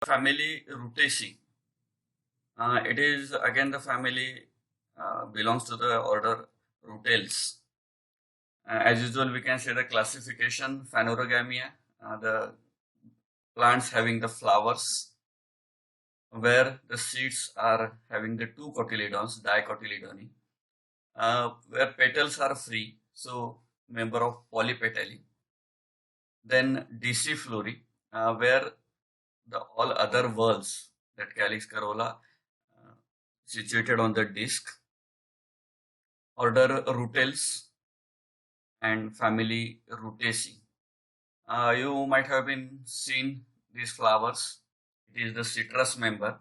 Family Rutaceae. It is again the family belongs to the order Rutales. As usual, we can say the classification Phanerogamia, the plants having the flowers, where the seeds are having the two cotyledons, dicotyledony, where petals are free, so member of polypetally. Then deciflury, where the all other whorls, that calyx, corolla, situated on the disc. Order Rutales and family Rutaceae. You might have been seen these flowers. It is the citrus member.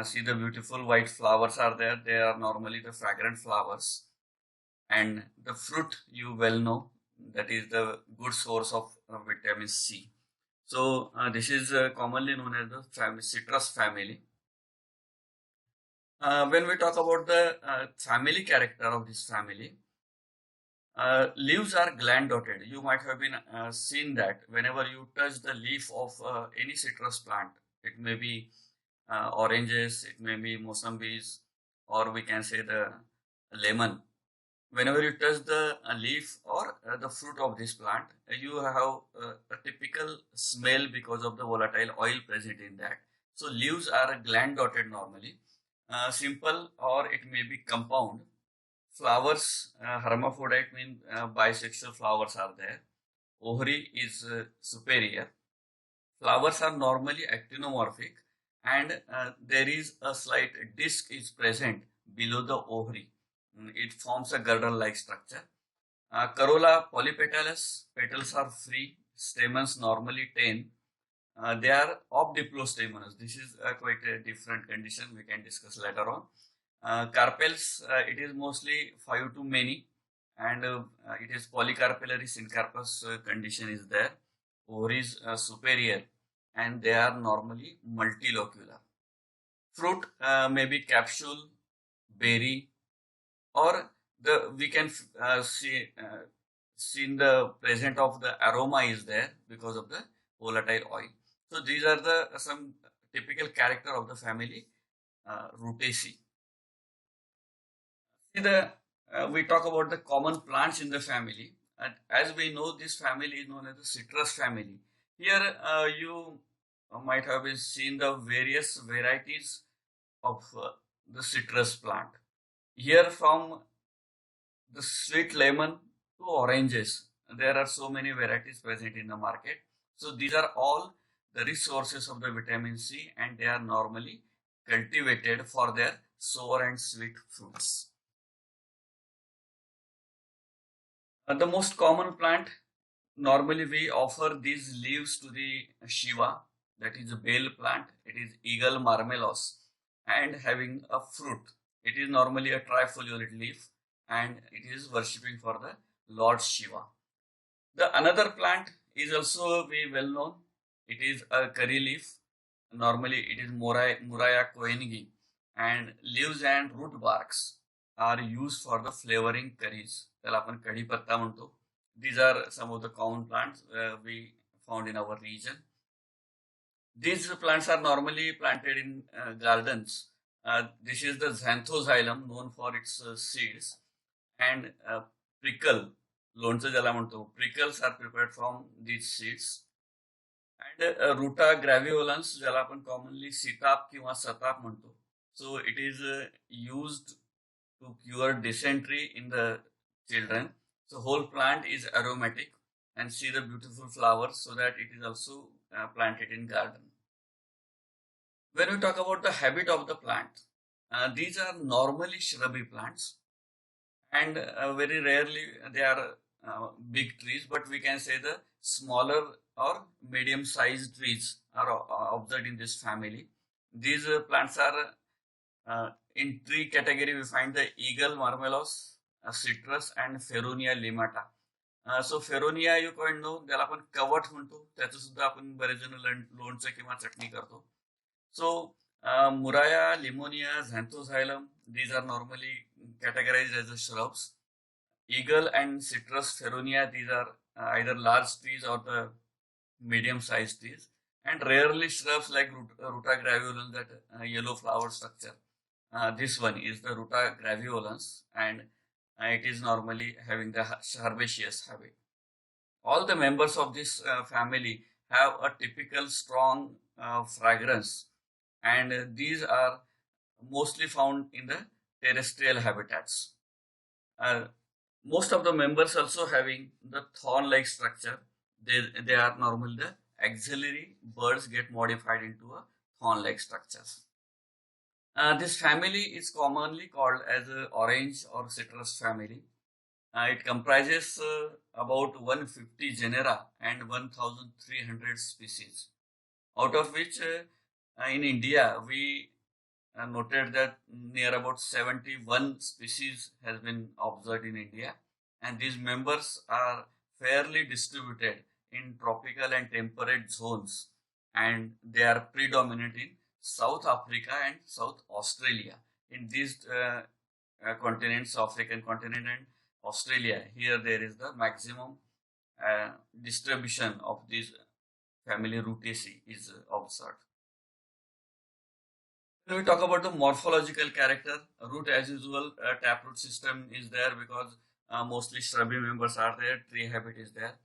See the beautiful white flowers are there. They are normally the fragrant flowers. And the fruit you well know, that is the good source of vitamin C. So this is commonly known as the citrus family. When we talk about the family character of this family, leaves are gland dotted. You might have been seen that whenever you touch the leaf of any citrus plant, it may be oranges, it may be mosambis, or we can say the lemon. Whenever you touch the leaf or the fruit of this plant, you have a typical smell because of the volatile oil present in that. So leaves are gland dotted normally, simple, or it may be compound. Flowers, hermaphrodite means bisexual flowers are there. Ovary is superior. Flowers are normally actinomorphic, and there is a slight disc is present below the ovary. It forms a girdle-like structure. Corolla polypetalous, petals are free, stamens normally 10. They are obdiplostaminous. This is quite a different condition we can discuss later on. Carpels, it is mostly 5 to many, and it is polycarpellary syncarpous condition is there. Ovaries superior, and they are normally multilocular. Fruit may be capsule, berry, or the we can see in the present of the aroma is there because of the volatile oil. So these are the some typical character of the family Rutaceae. We talk about the common plants in the family, and as we know, this family is known as the citrus family. Here, you might have seen the various varieties of the citrus plant. Here, from the sweet lemon to oranges, there are so many varieties present in the market. So these are all the rich sources of the vitamin C, and they are normally cultivated for their sour and sweet fruits. The most common plant, normally we offer these leaves to the Shiva, that is a bale plant. It is Eagle marmelos, and having a fruit. It is normally a trifoliate leaf, and it is worshipping for the Lord Shiva. The another plant is also very well known. It is a curry leaf. Normally it is Muraya koenigi, and leaves and root barks are used for the flavoring curries. त्याला आपण कढीपत्ता म्हणतो. These are some of the common plants we found in our region. These plants are normally planted in gardens. This is the xanthoxylum, known for its seeds, and prickle, लोणचं ज्याला म्हणतो, prickles are prepared from these seeds. And ruta graveolens, ज्याला आपण commonly सीताप किंवा सताप म्हणतो. So it is used to cure dysentery in the children. So whole plant is aromatic, and see the beautiful flowers, so that it is also planted in garden. When we talk about the habit of the plant, these are normally shrubby plants, and very rarely they are big trees, but we can say the smaller or medium sized trees are observed in this family. These plants are in tree category. We find the eagle marmelos, citrus, and Feronia limata. So Feronia you point know, त्याला आपण कवट म्हणतो, त्याचं सुद्धा आपण बरेच जण लोणचं किंवा चटणी करतो. सो मुराया, लिमोनिया, झॅन्थोझायलम, these are normally categorized as the shrubs. Eagle and citrus feronia, these are either large trees or the medium sized trees. and rarely shrubs like Ruta graveolens, that yellow flower structure. This one is the Ruta graveolens, and it is normally having the herbaceous habit. All the members of this family have a typical strong fragrance, and these are mostly found in the terrestrial habitats. Uh, Most of the members also having the thorn-like structure. They are normally the axillary birds get modified into a thorn-like structures. This family is commonly called as a orange or citrus family. It comprises about 150 genera and 1,300 species, out of which in India we noted that near about 71 species has been observed in India, and these members are fairly distributed in tropical and temperate zones, and they are predominant in South Africa and South Australia. In these continents, African continent and Australia, here there is the maximum distribution of this family Rutaceae is observed. When we talk about the morphological character, root as usual, taproot system is there because mostly shrubby members are there, tree habit is there.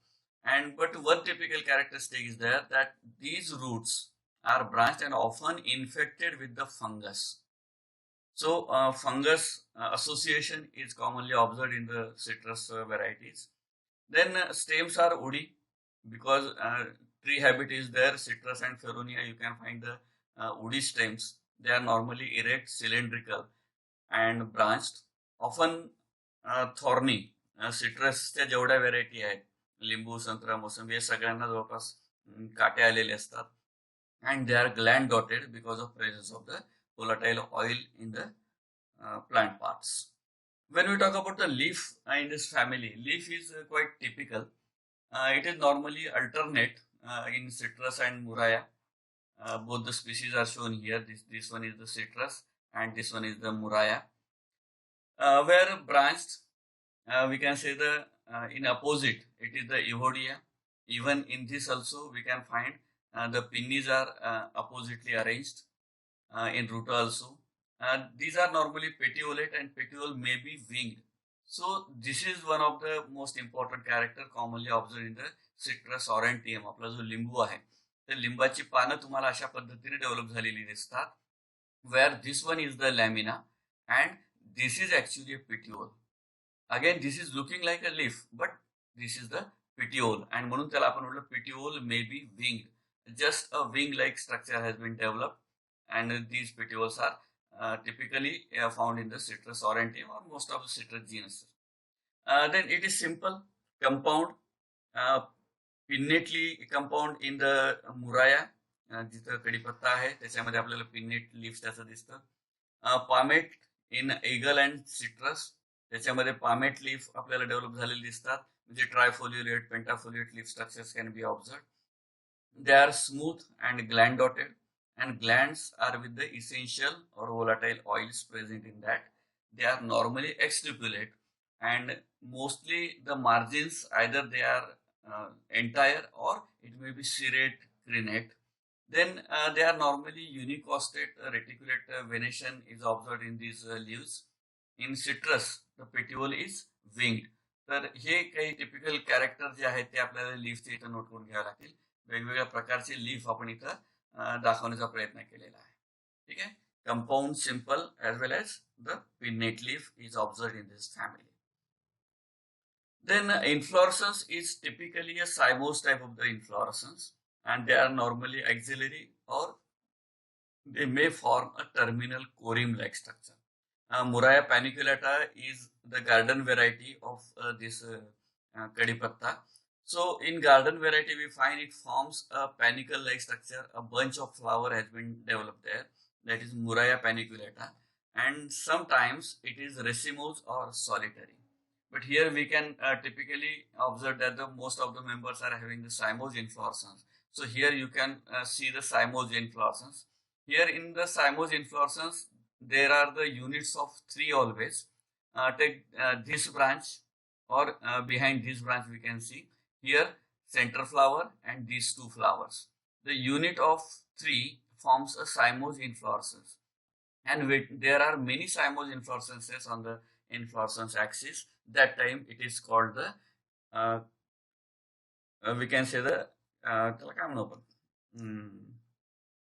And but one typical characteristic is there that these roots are branched and often infected with the fungus. So fungus association is commonly observed in the citrus varieties. Then stems are woody because tree habit is there, citrus and feronia, you can find the woody stems. They are normally erect, cylindrical and branched, often thorny. सिट्रसच्या जेवढ्या variety आहेत, लिंबू, संत्रा, मोसंबी, या सगळ्यांना जवळपास काटे आलेले असतात. And they are gland dotted because of presence of the volatile oil in the plant parts. When we talk about the leaf in this family, leaf is quite typical. It is normally alternate in citrus and muraya. Both the species are shown here. This one is the citrus and this one is the muraya. Where branched, we can say the in opposite, it is the evodia. Even in this also we can find the pinnies are oppositely arranged in ruta also. These are normally petiolate and petiole may be winged. So this is one of the most important character commonly observed in the citrus aurantium. आपला जो लिंबू आहे, तर लिंबाची पानं तुम्हाला अशा पद्धतीने develop झालेली दिसतात. Where this one is the lamina and this is actually a petiole. Again, this is looking like a leaf, but this is the petiole, and म्हणून त्याला आपण म्हटलं petiole may be winged. Just a wing-like structure has been developed, and these petioles are typically found in the citrus aurantium or most of the citrus genus. Then it is simple, compound, pinnately compound in the muraya. जिथं कडीपत्ता आहे त्याच्यामध्ये आपल्याला pennate leaves त्याचं दिसतं. Palmate in Aegle and citrus, त्याच्यामध्ये palmate leaf आपल्याला develop झालेले दिसतात, म्हणजे trifoliate, pentafoliate leaf structures can be observe. They are smooth and gland dotted, and glands are with the essential or volatile oils present in that. They are normally extrapolate, and mostly the margins either they are entire or it may be serrate, crenate. Then they are normally unicostate reticulate venation is observed in these leaves. In citrus, the petiole is winged. तर हे काही typical character जे आहेत ते आपल्याला लीफचे इथं note करून घ्यावे लागतील. वेगवेगळ्या प्रकारचे लीफ आपण इथं दाखवण्याचा प्रयत्न केलेला आहे. ठीक आहे. Compound simple as well as the pinnate leaf is observed in this family. Then inflorescence is typically a cymose type of the inflorescence, and they are normally axillary or they may form a terminal corymb-like structure. Muraya paniculata is the garden variety of this kadipatta. So in garden variety we find it forms a panicle-like structure. A bunch of flower has been developed there. That is Muraya paniculata, and sometimes it is racemose or solitary. But here we can typically observe that the most of the members are having the cymose inflorescence. So here you can see the cymose inflorescence. Here in the cymose inflorescence, there are the units of 3 always. Take this branch, or behind this branch we can see here center flower and these 2 flowers. the unit of 3 forms a cymosis inflorescence. And there are many cymosis inflorescences on the inflorescence axis. That time it is called the uh, we can say the त्याला काय म्हणू आपण?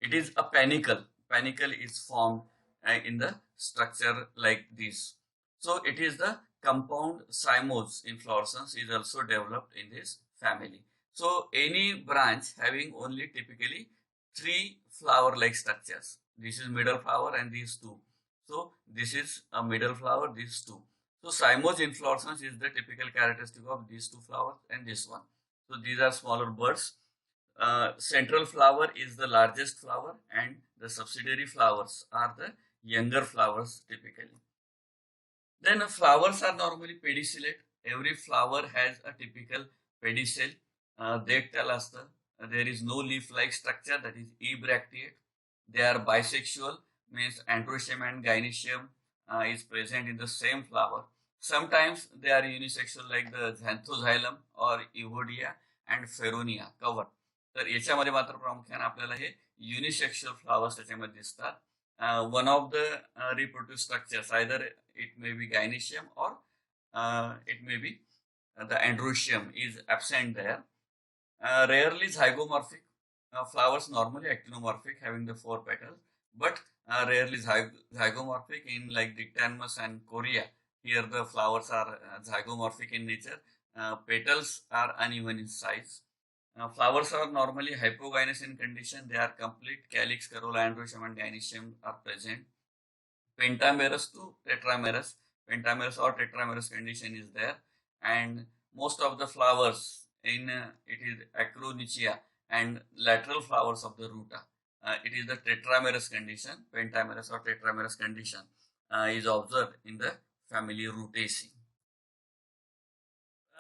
It is a panicle. Panicle is formed in the structure like this. So it is the compound cymose inflorescence is also developed in this family. So any branch having only typically 3 flower-like structures. This is middle flower and these two. So this is a middle flower, these two. So cymose inflorescence is the typical characteristic of these two flowers and this one. So these are smaller buds. Central flower is the largest flower and the subsidiary flowers are the younger flowers typically. Then flowers are normally pedicellate. Every flower has a typical pedicel. Dektal असतं. There is no leaf-like structure, that is ebracteate. They are bisexual, means androecium and gynoecium is present in the same flower. Sometimes they are unisexual like the xanthoxylum or evodia and feronia cover. तर याच्यामध्ये मात्र प्रामुख्याने आपल्याला हे युनिसेक्शुअल flowers त्याच्यामध्ये दिसतात. One of the reproductive structures, either it may be gynoecium or it may be the androecium is absent there. Rarely zygomorphic. Flowers normally actinomorphic, having the 4 petals, but rarely zygomorphic in like Dictyanthus and Corea. Here the flowers are zygomorphic in nature. Petals are uneven in size. Flowers are normally hypogynous in condition. They are complete. Calyx, corolla, androecium and gynoecium are present. Pentamerous to tetramerous. Pentamerous or tetramerous condition is there. And most of the flowers in it is acronychia and lateral flowers of the ruta. It is the tetramerous condition. Pentamerous or tetramerous condition is observed in the family Rutaceae.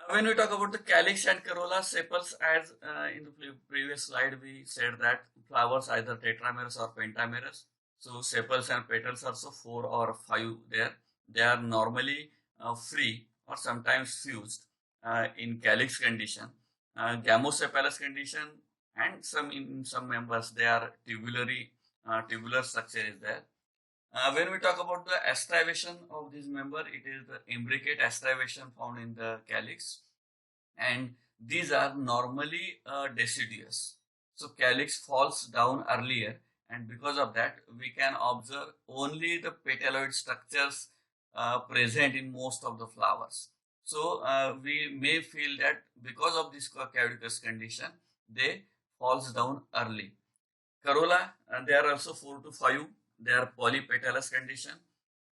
When we talk about the calyx and corolla sepals, as in the previous slide we said that flowers either tetramerous or pentamerous. So sepals and petals are so 4 or 5 there. They are normally free or sometimes fused in calyx condition. Gamosepalous condition, and in some members they are tubular structure is there. When we talk about the aestivation of this member, it is the imbricate aestivation found in the calyx, and these are normally deciduous. So calyx falls down earlier, and because of that we can observe only the petaloid structures present in most of the flowers. So we may feel that because of this caducous condition, they falls down early. Corolla, they are also 4 to 5. They are polypetalous condition.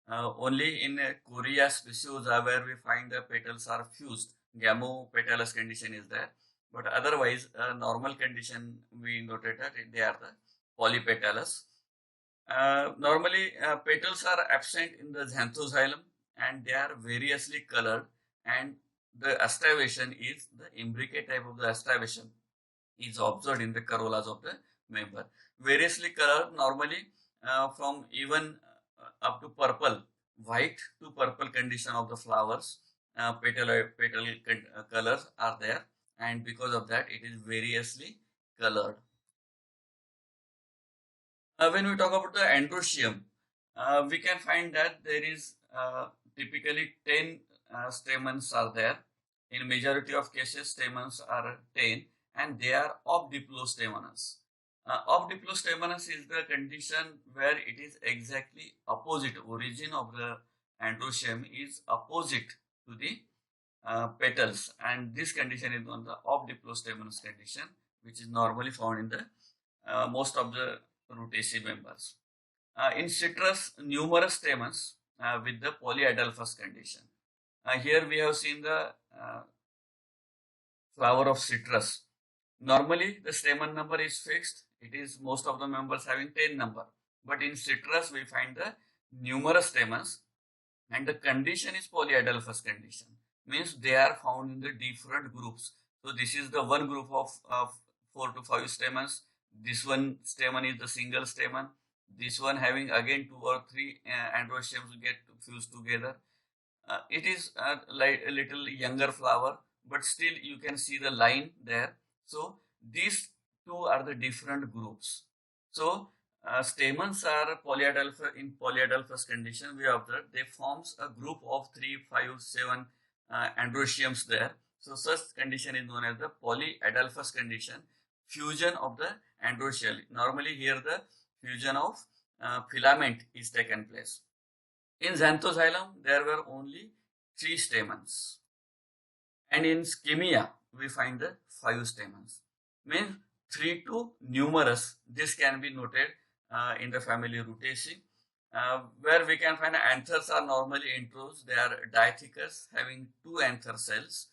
Only in Corea speciosa where we find the petals are fused, gamopetalous condition is there. But otherwise, normal condition we noted that they are the polypetalous. Normally, petals are absent in the xanthoxylum and they are variously colored, and the aestivation is the imbricate type of the aestivation is observed in the corollas of the member. Variously colored, normally from even up to purple, white to purple condition of the flowers, petal colors are there, and because of that it is variously colored. When we talk about the androecium, we can find that there is typically 10 stamens are there. In majority of cases, stamens are 10 and they are obdiplostaminous. Obdiplostaminous is the condition where it is exactly opposite. Origin of the androecium is opposite to the petals, and this condition is known the obdiplostaminous condition, which is normally found in the most of the Rutaceae members. In citrus, numerous stamens with the polyadelphous condition. Here we have seen the flower of citrus. Normally the stamen number is fixed. It is most of the members having 10 number. But in citrus we find the numerous stamens, and the condition is polyadelphous condition. Means they are found in the different groups. So this is the one group of 4 to 5 stamens. This one stamen is the single stamen. This one having again 2 or 3 androeciums get fused together. It is like a little younger flower, but still you can see the line there. So these two are the different groups. So stamens are polyadelphous. In polyadelphous condition, we observe they forms a group of 3, 5, 7 androeciums there. So such condition is known as the polyadelphous condition, fusion of the androecial. Normally here the fusion of filament is taken place. In Xanthoxylum, there were only 3 stamens. And in Schimia, we find the 5 stamens. Means 3 to numerous. This can be noted in the family Rutaceae. Where we can find anthers are normally intros. They are diathecous, having 2 anther cells.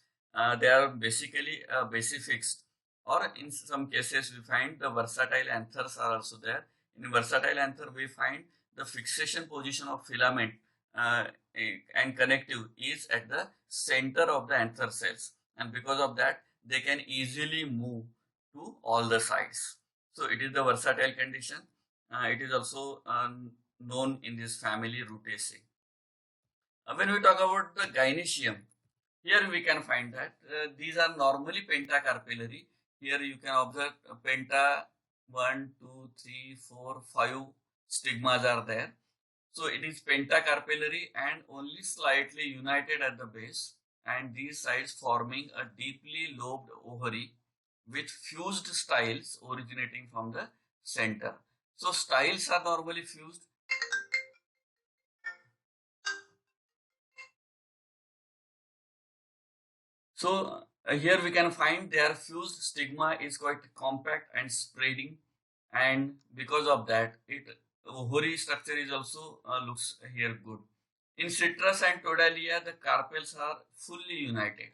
They are basically basifixed. Or in some cases, we find the versatile anthers are also there. In versatile anther, we find the fixation position of filament and connective is at the center of the anther cells, and because of that they can easily move to all the sides. So it is the versatile condition. It is also known in this family Rutaceae. When we talk about the gynoecium, here we can find that these are normally pentacarpellary. Here you can observe penta 1, 2, 3, 4, 5 stigmas are there. So it is pentacarpellary and only slightly united at the base, and these sides forming a deeply lobed ovary with fused styles originating from the center. So styles are normally fused. So here we can find their fused stigma is quite compact and spreading, and because of that ovary structure is also looks here good. In Citrus and Todalia, the carpels are fully united.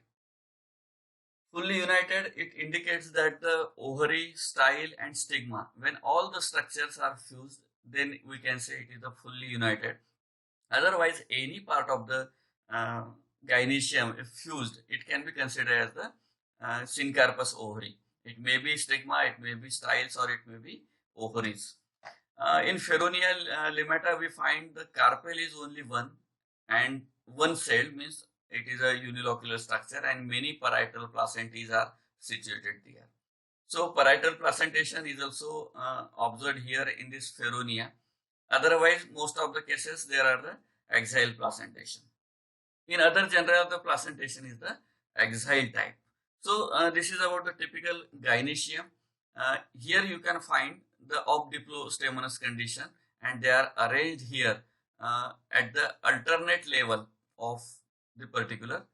Fully united, it indicates that the ovary, style and stigma, when all the structures are fused, then we can say it is a fully united. Otherwise, any part of the uh, gynoecium, if fused, it can be considered as the syncarpous ovary. It may be stigma, it may be styles, or it may be ovaries. In Feronia limata, we find the carpel is only one, and one cell means it is a unilocular structure, and many parietal placentae are situated there. So parietal placentation is also observed here in this Feronia. Otherwise, most of the cases there are the axial placentation. In other genera, the placentation is the axial type. So this is about the typical gynoecium. Here you can find the obdiplostaminous condition, and they are arranged here at the alternate level of the particular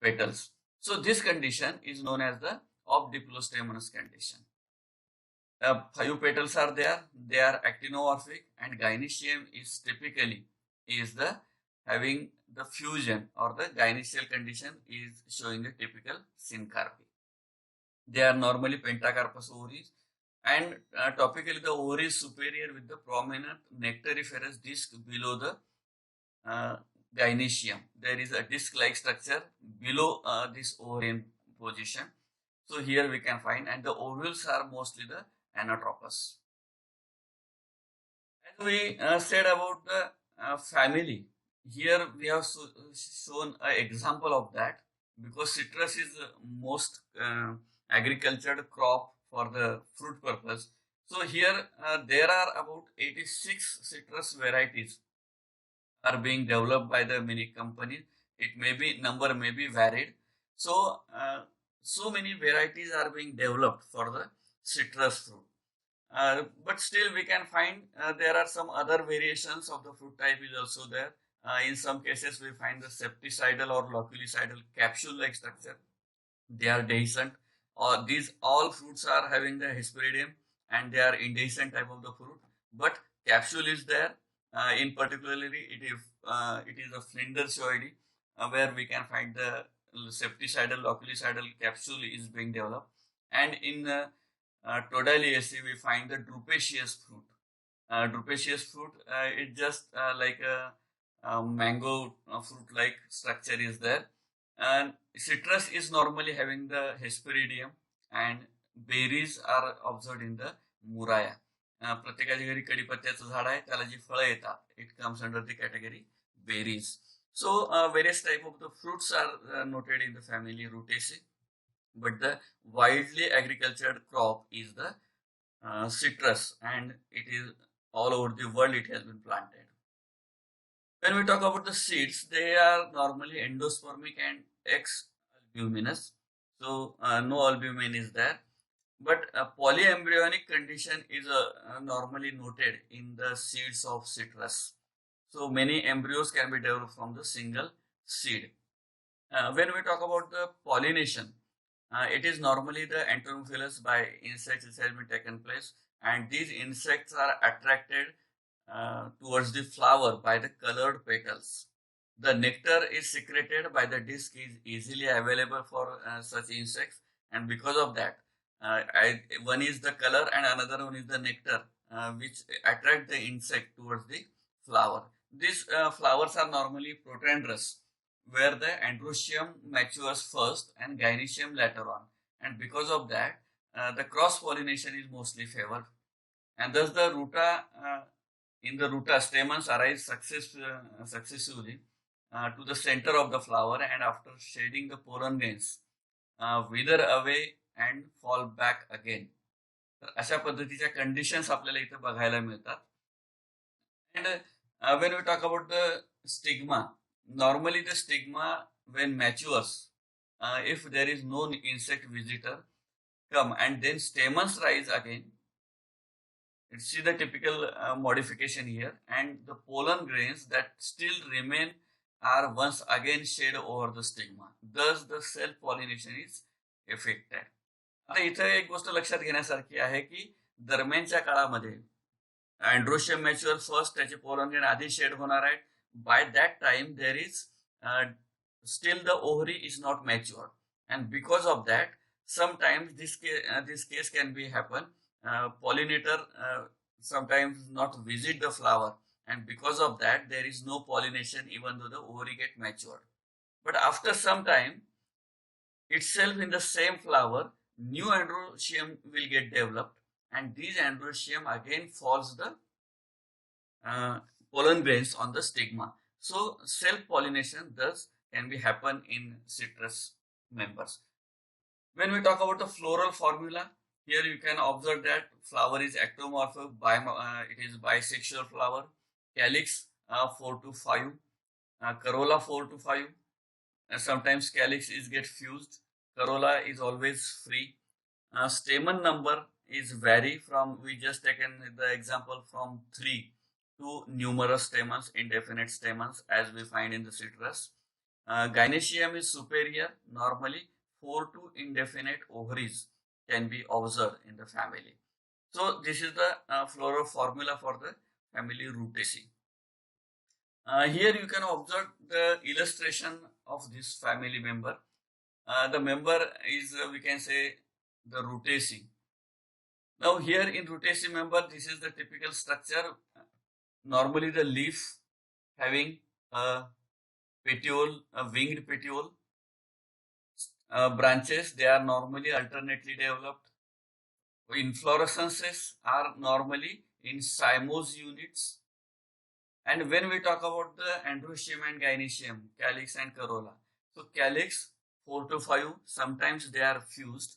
petals. So this condition is known as the obdiplostaminous condition. 5 petals are there. They are actinomorphic, and gynoecium is typically is the having the fusion, or the gynoecial condition is showing a typical syncarpy. They are normally pentacarpous ovaries, and topically the ovary is superior with the prominent nectariferous disc below the gynoecium. There is a disc-like structure below this ovarian position. So here we can find, and the ovules are mostly the anatropous. As we said about the family, here we have shown an example of that, because citrus is the most agricultured crop for the fruit purpose. So here there are about 86 citrus varieties are being developed by the many companies. It may be number may be varied. So so many varieties are being developed for the citrus fruit. But still we can find there are some other variations of the fruit type is also there. In some cases we find the septicidal or loculicidal capsule-like structure. They are dehiscent, or these all fruits are having the Hesperidium, and they are indehiscent type of the fruit. But capsule is there. In particularly, it is a Flinders-Shoidy, where we can find the septicidal, loculicidal capsule is being developed. And in Todaliaceae, we find the drupaceous fruit. Drupaceous fruit, it just like a mango fruit-like structure is there. And citrus is normally having the Hesperidium, and berries are observed in the Muraya. प्रत्येकाच्या घरी कडीपत्त्याचं झाड आहे, त्याला जी फळं येतात, it comes under the category berries. So various type of the fruits are noted in the family Rutaceae. but the widely agricultured crop is the citrus, and it is all over the world it has been planted. When we talk about the seeds, they are normally endospermic and ex-albuminous. So no albumin is there. But a polyembryonic condition is normally noted in the seeds of citrus. So many embryos can be developed from the single seed. When we talk about the pollination, it is normally the entomophilus by insects which has been taken place, and these insects are attracted towards the flower by the colored petals. The nectar is secreted by the disc is easily available for such insects, and because of that, one is the color and another one is the nectar, which attract the insect towards the flower. These flowers are normally protandrous, where the androecium matures first and gynoecium later on, and because of that, the cross pollination is mostly favored, and thus the ruta in the ruta stamens arise successively to the center of the flower, and after shedding the pollen grains wither away and fall back again. तर अशा पद्धतीच्या conditions आपल्याला इथे बघायला मिळतात. And when we talk about the stigma, normally the stigma when matures, if there is no insect visitor come and then stamens rise again, see the typical modification here, and the pollen grains that still remain are once again shed over the stigma. Thus the self-pollination is affected. आता इथे एक गोष्ट लक्षात घेण्यासारखी आहे की दरम्यानच्या काळामध्ये androecium mature first, त्याचे पोलन ग्रेन आधी शेड होणार आहेत. By that time there is still the ovary is not matured, and because of that sometimes this case can be happen. Pollinator sometimes not visit the flower, and because of that there is no pollination even though the ovary get matured. But after some time itself in the same flower, new androecium will get developed, and these androecium again falls the pollen grains on the stigma. So self-pollination thus can be happen in citrus members. When we talk about the floral formula, here you can observe that flower is ectomorphic, it is bisexual flower, calyx 4 to 5, corolla 4 to 5, sometimes calyx is get fused, corolla is always free. Stamen number is vary from, we just taken the example from 3 to numerous stamens, indefinite stamens as we find in the citrus. Gynoecium is superior, normally 4 to indefinite ovaries can be observed in the family. So this is the floral formula for the family Rutaceae. Here you can observe the illustration of this family member. The member is we can say the Rutaceae. Now here in Rutaceae member, this is the typical structure. Normally the leaf having a petiole, a winged petiole. Branches, they are normally alternately developed. Inflorescences are normally in cymose units. And when we talk about the androecium and gynoecium, calyx and corolla, so calyx 4 to 5, sometimes they are fused.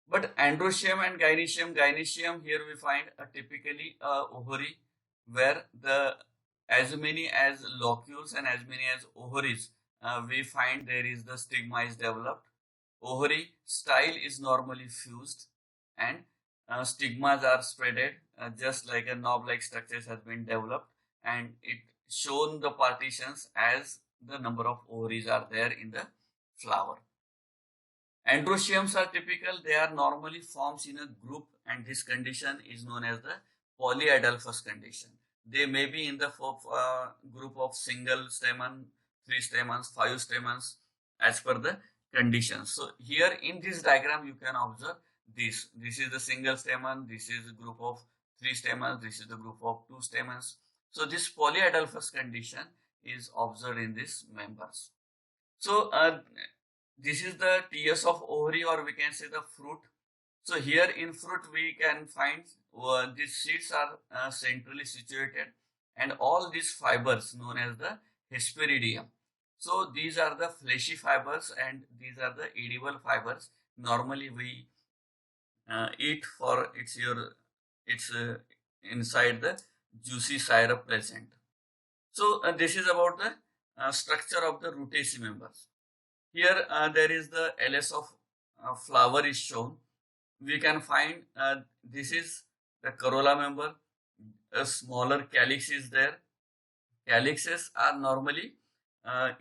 But androecium and gynoecium here we find a typically ovary where the as many as locules and as many as ovaries we find there is the stigma is developed. Ovary style is normally fused, and stigmas are spreaded just like a knob-like structures has been developed, and it shown the partitions as the number of ovaries are there in the flower. Androeciums are typical, they are normally forms in a group, and this condition is known as the polyadelphous condition. They may be in the group of single stamen, 3 stamens, 5 stamens as per the conditions. So here in this diagram you can observe this. This is the single stamen, this is a group of 3 stamens, this is the group of 2 stamens. So this polyadelphous condition is observed in these members. So this is the TS of ovary, or we can say the fruit. So here in fruit we can find these seeds are centrally situated, and all these fibers known as the Hesperidium. So these are the fleshy fibers and these are the edible fibers. Normally we eat for it's inside the juicy syrup present. So this is about the structure of the Rutaceae members. Here there is the LS of flower is shown. We can find this is the corolla member. A smaller calyx is there. Calyxes are normally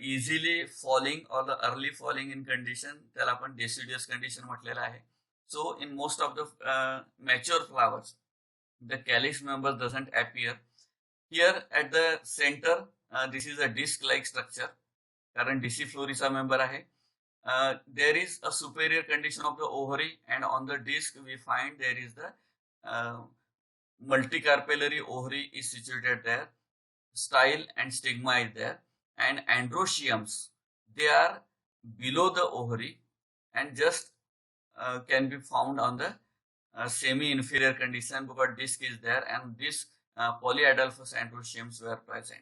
easily falling or the early falling in condition. त्याला आपण deciduous condition म्हटलेलं आहे. So in most of the mature flowers, the calyx member doesn't appear. Here at the center, this is a disc-like structure. कारण Deciflorisa member आहे. There is a superior condition of the ovary, and on the disc we find there is the multicarpellary ovary is situated there. Style and stigma is there, and androeciums, they are below the ovary and just can be found on the semi-inferior condition because disc is there and this polyadelphous androeciums were present.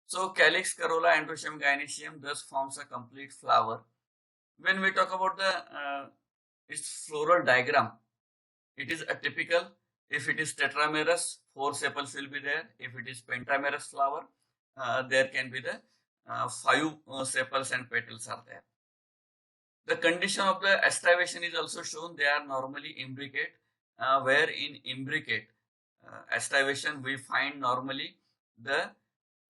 So calyx, corolla, androecium, gynoecium thus forms a complete flower. When we talk about the its floral diagram, it is atypical. If it is tetramerous, 4 sepals will be there. If it is pentamerous flower, there can be the 5 sepals and petals are there. The condition of the aestivation is also shown. They are normally imbricate, where in imbricate aestivation we find normally the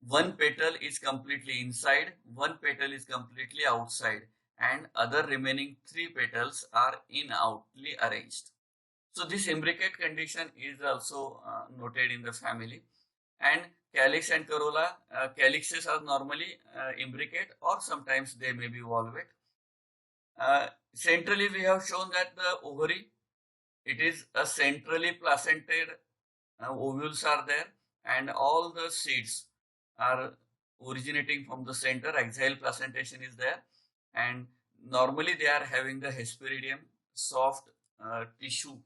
one petal is completely inside, one petal is completely outside, and other remaining 3 petals are in-outly arranged. So this imbricate condition is also noted in the family. And calyx and corolla, calyxes are normally imbricate or sometimes they may be volvate. Centrally we have shown that the ovary, it is a centrally placentate ovules are there and all the seeds are originating from the center. Axial placentation is there and normally they are having the hesperidium, soft tissue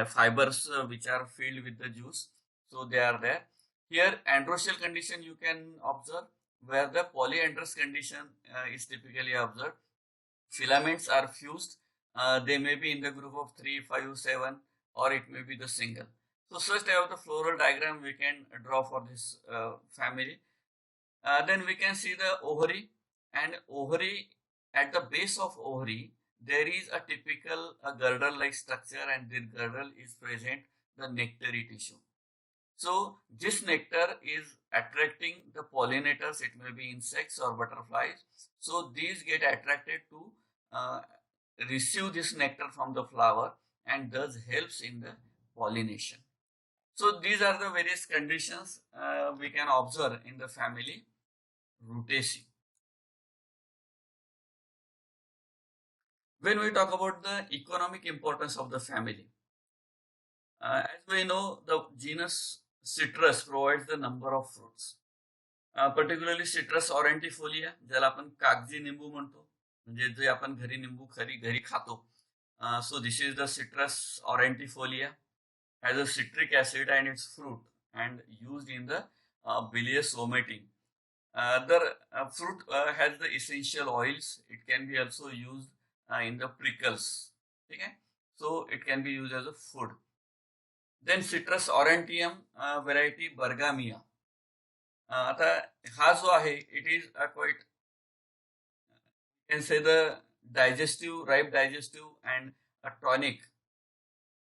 fibers which are filled with the juice. So they are there. Here androecial condition you can observe where the polyandrous condition is typically observed. Filaments are fused. They may be in the group of 3, 5, 7 or it may be the single. So such type of the floral diagram we can draw for this family. Then we can see the ovary, and ovary, at the base of ovary there is a typical girdle-like structure and this girdle is present the nectary tissue. So this nectar is attracting the pollinators, it may be insects or butterflies. So these get attracted to receive this nectar from the flower and thus helps in the pollination. So these are the various conditions we can observe in the family Rutaceae. When we talk about the economic importance of the family, as we know, the genus Citrus provides the number of fruits. Particularly Citrus aurantifolia, ज्याला आपण कागजी निंबू म्हणतो, म्हणजे जे आपण घरी निंबू घरी खातो. So this is the Citrus aurantifolia, has a citric acid and its fruit and used in the bilious vomiting. The fruit has the essential oils. It can be also used in the prickles. Okay? So it can be used as a food. Then Citrus aurantium variety Bergamia. आता हा जो आहे, it is a quite, you can say the digestive, ripe digestive and a tonic.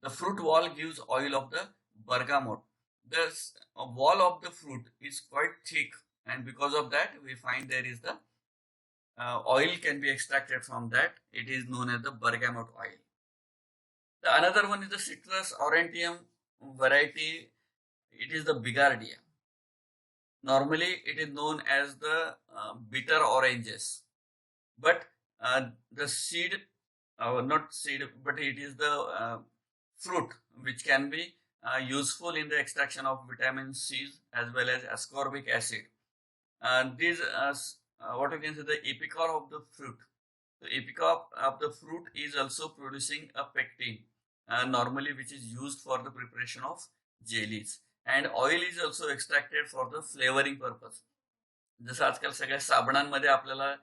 The fruit wall gives oil of the bergamot. The wall of the fruit is quite thick and because of that we find there is the oil can be extracted from that. It is known as the bergamot oil. The another one is the Citrus aurantium variety. It is the Bigardia. Normally it is known as the bitter oranges, but the seed, not seed, but it is the fruit which can be useful in the extraction of vitamin C as well as ascorbic acid. These what you can say the apical of the fruit. The apical of the fruit is also producing a pectin, normally which is used for the preparation of jellies, and oil is also extracted for the flavoring purpose. जसं आजकाल सगळ्या साबणांमध्ये आपल्याला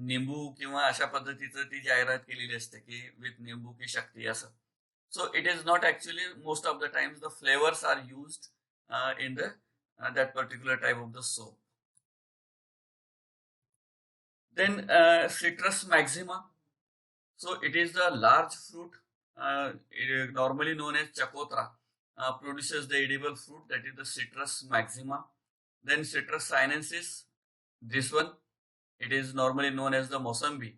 निंबू किंवा अशा पद्धतीचं ती जाहिरात केलेली असते की विथ निंबू की शक्ती असं. So it is not actually most of the times the flavours are used in the that particular type of the soap. Then Citrus maxima. So it is the large fruit, normally known as chakotra, produces the edible fruit, that is the Citrus maxima. Then Citrus sinensis, this one, it is normally known as the mosambi.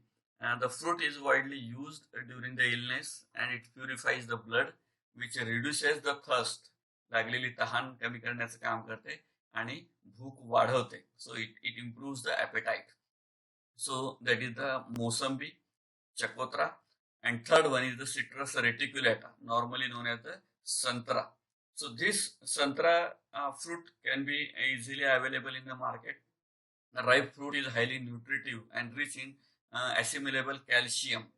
The fruit is widely used during the illness and it purifies the blood, which reduces the thirst. लागलेली तहान कमी करण्याचं काम करते आणि भूक वाढवते. So it improves the appetite. So that is the mosambi, chakotra, and third one is the Citrus reticulata, normally known as the santra. So this santra fruit can be easily available in the market. The ripe fruit is highly nutritive and rich in assimilable calcium.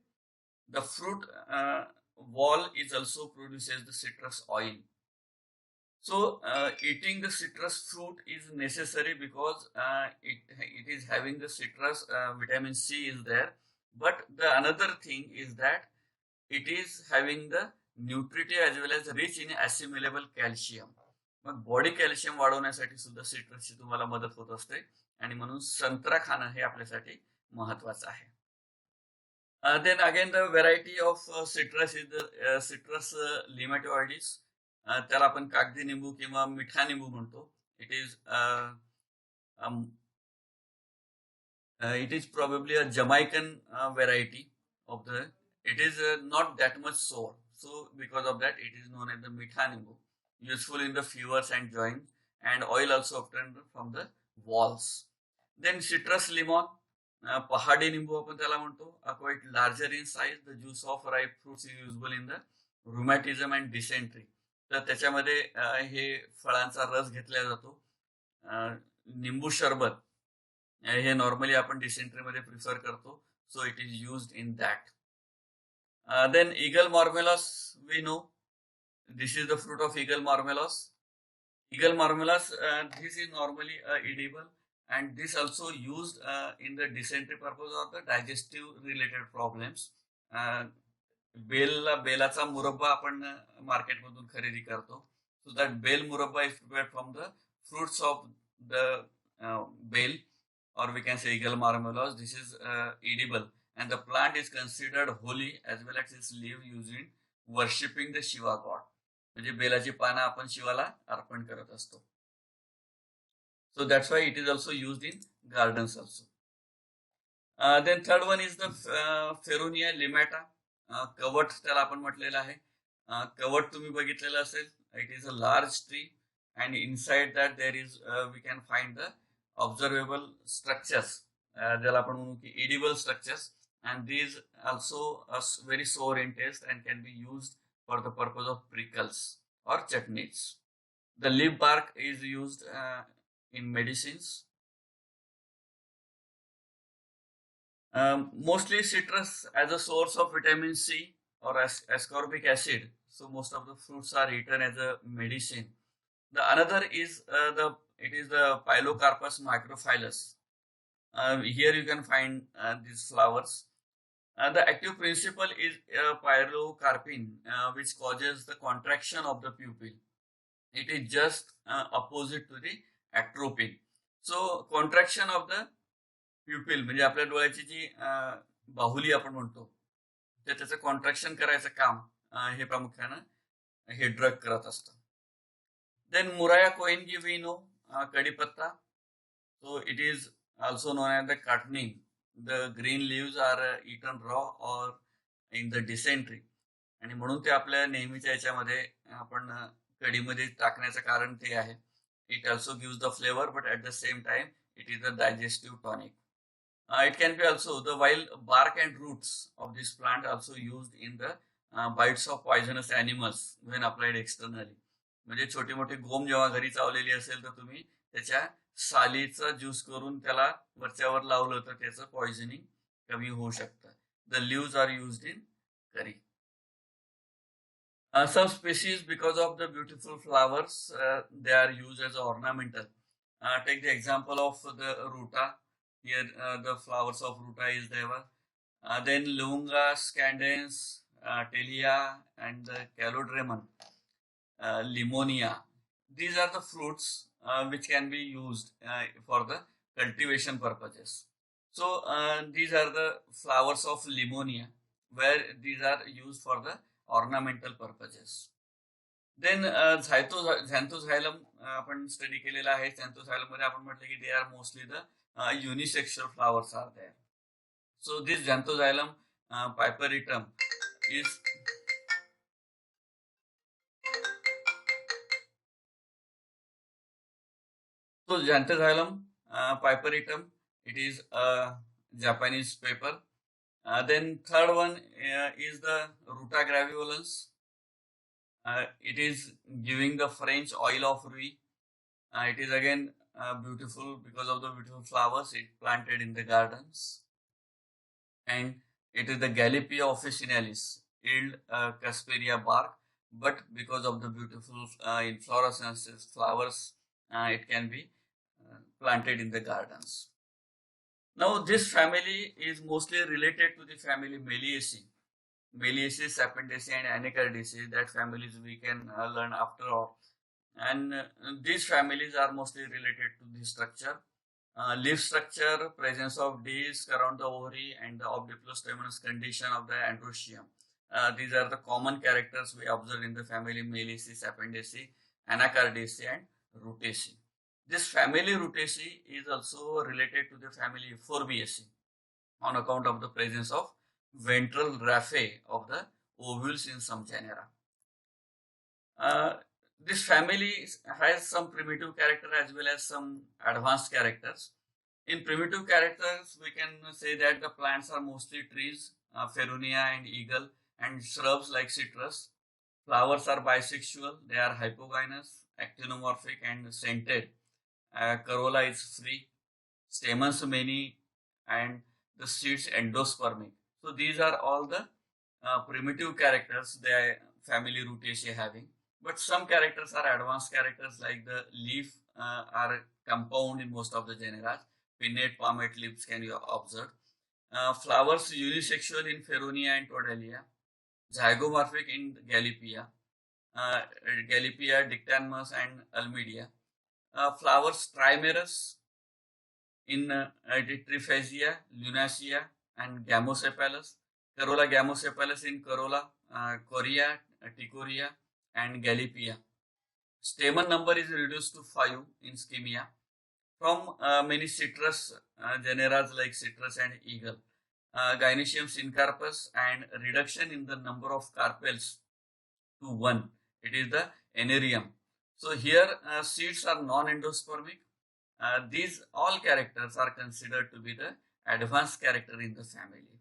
The fruit wall is also produces the citrus oil. So eating the citrus fruit is necessary because it is having the citrus vitamin C is there. But the another thing is that it is having the nutritive as well as rich in assimilable calcium. Mug body calcium वाढवण्यासाठी सुद्धा सिट्रसची तुम्हाला मदत होत असते आणि म्हणून संत्रा खाणं हे आपल्यासाठी महत्वाचं आहे. Then again the variety of citrus is the citrus limatoides. त्याला आपण कागदी निंबू किंवा मिठा निंबू म्हणतो. It is probably a Jamaican variety of the. It is not that much sour, so because of that, it is known as the mitha nimbu. Useful in the fevers and joints, and oil also obtained from the walls. Then citrus lemon, pahadi nimbu आपण त्याला म्हणतो. Quite larger in size, the juice of ripe fruits is usable in the rheumatism and dysentery. तर त्याच्यामध्ये हे फळांचा रस घेतला जातो. निंबू शरबत हे नॉर्मली आपण डिसेंट्रीमध्ये प्रिफर करतो. सो it is used in that. Then eagle marmelos, we know this is the fruit of eagle marmelos. Eagle marmelos, this is normally edible and this also used in the dysentery purpose or the digestive related problems. बेलाचा मुरब्बा आपण मार्केटमधून खरेदी करतो. So that bell murabba is prepared from the fruits of the bell, or we can say eagle marmelos. This is edible and the plant is considered holy as well as its leaf used in worshipping the Shiva god. म्हणजे बेलाची पानं आपण शिवाला अर्पण करत असतो. So that's why it is also used in gardens also. Then third one is the Ferunia limata. कवट त्याला आपण म्हटलेलं आहे. कवट तुम्ही बघितलेलं असेल. It is a large tree and inside that there is we can find the observable structures. ज्याला आपण म्हणू की edible structures, and these also are very sour in taste and can be used for the purpose of prickles or chutneys. The leaf bark is used in medicines. Mostly citrus as a source of vitamin C or ascorbic acid. So most of the fruits are eaten as a medicine. The another is it is the Pilocarpus microphyllus. Here you can find these flowers. The active principle is pilocarpine, which causes the contraction of the pupil. It is just opposite to the atropine. So contraction of the pupil म्हणजे आपल्या डोळ्याची जी बाहुली आपण म्हणतो ते त्याचं contraction करायचं काम हे प्रामुख्यानं हे ड्रग करत असतं. Then Murraya koenigii we know, kadipatta. So it is also known as the काटनिंग. The green leaves are eaten raw or in the dysentery आणि म्हणून ते आपल्या नेहमीच्या याच्यामध्ये आपण कढीमध्ये टाकण्याचं कारण ते आहे. It also gives the flavour but at the same time it is a digestive tonic. It can be also the wild bark and roots of this plant also used in the bites of poisonous animals when applied externally. म्हणजे छोटी मोठी गोम जेव्हा घरी चावलेली असेल तर तुम्ही त्याच्या सालीचा ज्यूस करून त्याला वरच्यावर लावलं तर त्याचं पॉइझनिंग कमी होऊ शकतं. The leaves are used in curry. Some species, because of the beautiful flowers, they are used as ornamental. Take the example of the ruta. Here, the flowers of ruta is there. Then Lunga, Scandens, Telia, and the Calodremon, Limonia. These are the fruits which can be used for the cultivation purposes. So these are the flowers of Limonia, where these are used for the ornamental purposes. Then Xanthoxylum आपण study केलेला आहे. Xanthoxylum मध्ये आपण म्हटलं की they are mostly the unisexual flowers are there. So this Xanthoxylum piperitum is so Xanthosxylum piperitum, it is a Japanese paper. Then third one is the Ruta graveolens. It is giving the French oil of Rui. It is again beautiful because of the beautiful flowers it planted in the gardens. And it is the Gallipia officinalis, yield Casperia bark, but because of the beautiful inflorescences, flowers, it can be planted in the gardens. Now, this family is mostly related to the family Meliaceae. Meliaceae, Sapendaceae, and Anacardiaceae. That families we can learn after all. And these families are mostly related to the structure. Leaf structure, presence of disc around the ovary, and the obdiplostaminous condition of the androecium. These are the common characters we observe in the family Meliaceae, Sapendaceae, Anacardiaceae, and Rutaceae. This family Rutaceae is also related to the family Forbiaceae on account of the presence of ventral raphe of the ovules in some genera. This family has some primitive character as well as some advanced characters. In primitive characters, we can say that the plants are mostly trees, Ferunia and eagle, and shrubs like citrus. Flowers are bisexual, they are hypogynous, actinomorphic, and scented. Corolla is free, stamens many, and the seeds endospermic. So these are all the primitive characters the family Rutaceae having. But some characters are advanced characters, like the leaf are compound in most of the genera. Pinnate, palmate leaves can be observed. Flowers unisexual in Ferunia and Tordalia. Zygomorphic in Gallipia. Gallipia, Dictanmus, and Almedia. Flowers trimerous in Triphasia, Lunacea, and Gamosepalus. Corolla Gamosepalus in Corolla, Coria, Ticoria, and Gallipia. Stamen number is reduced to 5 in Schimia from many citrus genera like citrus and eagle. Gynoecium syncarpus, and reduction in the number of carpels to 1. It is the Anerium. So here seeds are non-endospermic. These all characters are considered to be the advanced character in the family.